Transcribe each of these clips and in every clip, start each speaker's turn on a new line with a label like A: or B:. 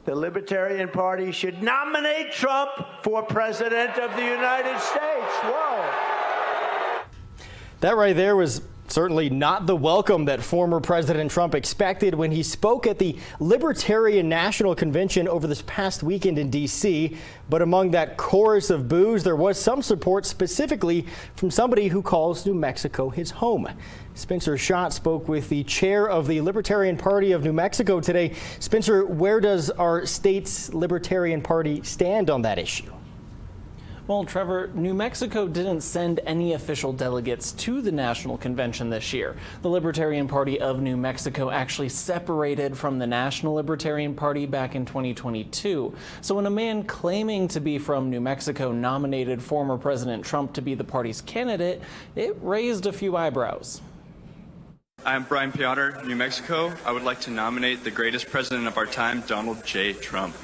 A: the Libertarian Party should nominate Trump for President of the United States. Whoa.
B: That right there was certainly not the welcome that former President Trump expected when he spoke at the Libertarian National Convention over this past weekend in D.C. But among that chorus of boos, there was some support specifically from somebody who calls New Mexico his home. Spencer Schott spoke with the chair of the Libertarian Party of New Mexico today. Spencer, where does our state's Libertarian Party stand on that issue?
C: Well, Trevor, New Mexico didn't send any official delegates to the national convention this year. The Libertarian Party of New Mexico actually separated from the National Libertarian Party back in 2022. So when a man claiming to be from New Mexico nominated former President Trump to be the party's candidate, it raised a few eyebrows.
D: I'm Brian Piotr, New Mexico. I would like to nominate the greatest president of our time, Donald J. Trump.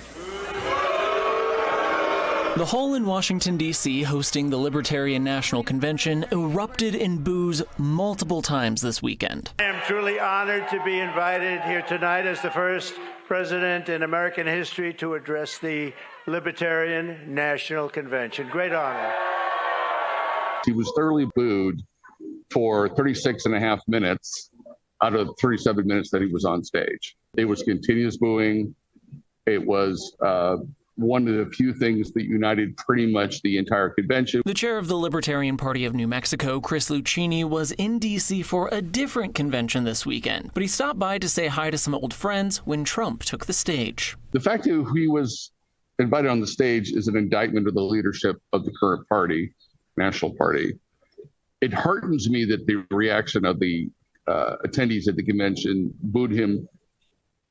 C: The hall in Washington, D.C., hosting the Libertarian National Convention, erupted in boos multiple times this weekend.
A: I am truly honored to be invited here tonight as the first president in American history to address the Libertarian National Convention. Great honor.
E: He was thoroughly booed for 36 and a half minutes out of 37 minutes that he was on stage. It was continuous booing. It was one of the few things that united pretty much the entire convention.
C: The chair of the Libertarian Party of New Mexico, Chris Lucchini, was in D.C. for a different convention this weekend, but he stopped by to say hi to some old friends when Trump took the stage.
E: The fact that he was invited on the stage is an indictment of the leadership of the current party, National Party. It heartens me that the reaction of the attendees at the convention booed him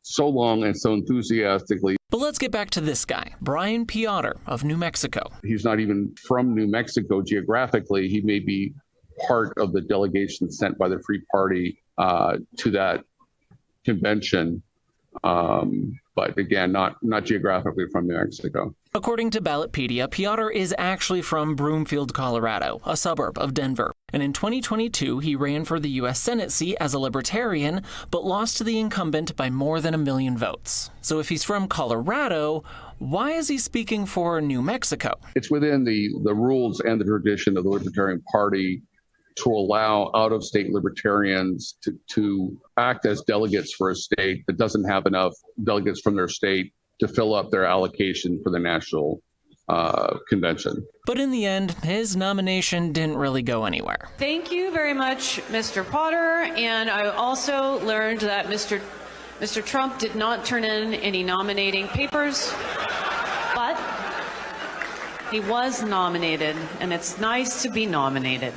E: so long and so enthusiastically.
C: But let's get back to this guy, Brian Piotr of New Mexico.
E: He's not even from New Mexico geographically. He may be part of the delegation sent by the Free Party to that convention. But again, not geographically from New Mexico.
C: According to Ballotpedia, Piotr is actually from Broomfield, Colorado, a suburb of Denver. And in 2022, he ran for the U.S. Senate seat as a Libertarian, but lost to the incumbent by more than 1 million votes. So if he's from Colorado, why is he speaking for New Mexico?
E: It's within the rules and the tradition of the Libertarian Party to allow out-of-state libertarians to act as delegates for a state that doesn't have enough delegates from their state to fill up their allocation for the national convention.
C: But in the end, his nomination didn't really go anywhere.
F: Thank you very much, Mr. Potter. And I also learned that Mr. Trump did not turn in any nominating papers, but he was nominated, and it's nice to be nominated.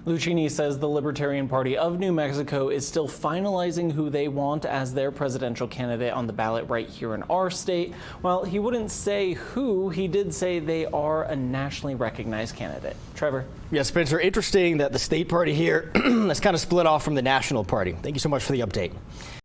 C: Lucchini says the Libertarian Party of New Mexico is still finalizing who they want as their presidential candidate on the ballot right here in our state. While he wouldn't say who, he did say they are a nationally recognized candidate. Trevor?
B: Yeah, Spencer, interesting that the state party here is kind of split off from the national party. Thank you so much for the update.